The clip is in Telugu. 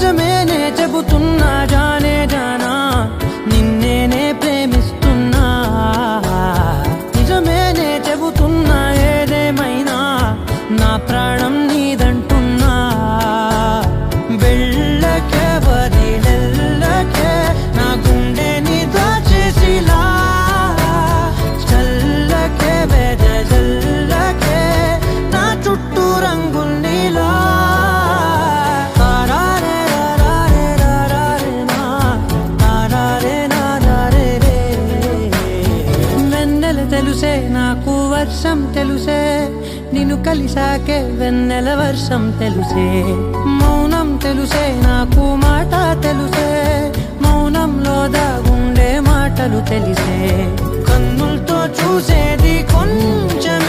నిజమేనే చెబుతున్నా జానే జానా నిన్నేనే ప్రేమిస్తున్నా నిజమేనే చెబుతున్నా ఏదేమైనా నా ప్రాణం నీదంటున్నా వెళ్ళకే వదిలెళ్ళకే నా గుండెని దాచేసిలా చల్లకే వెదజల్లకే నా చుట్టూ రంగుల్నిలా తెలుసే నాకు వర్షం తెలుసే నిన్ను కలిసాకే వెన్నెల వర్షం తెలుసే మౌనం తెలుసే నాకు మాట తెలుసే మౌనంలో దాగుండే మాటలు తెలిసే కన్నులతో చూసేది కొంచెం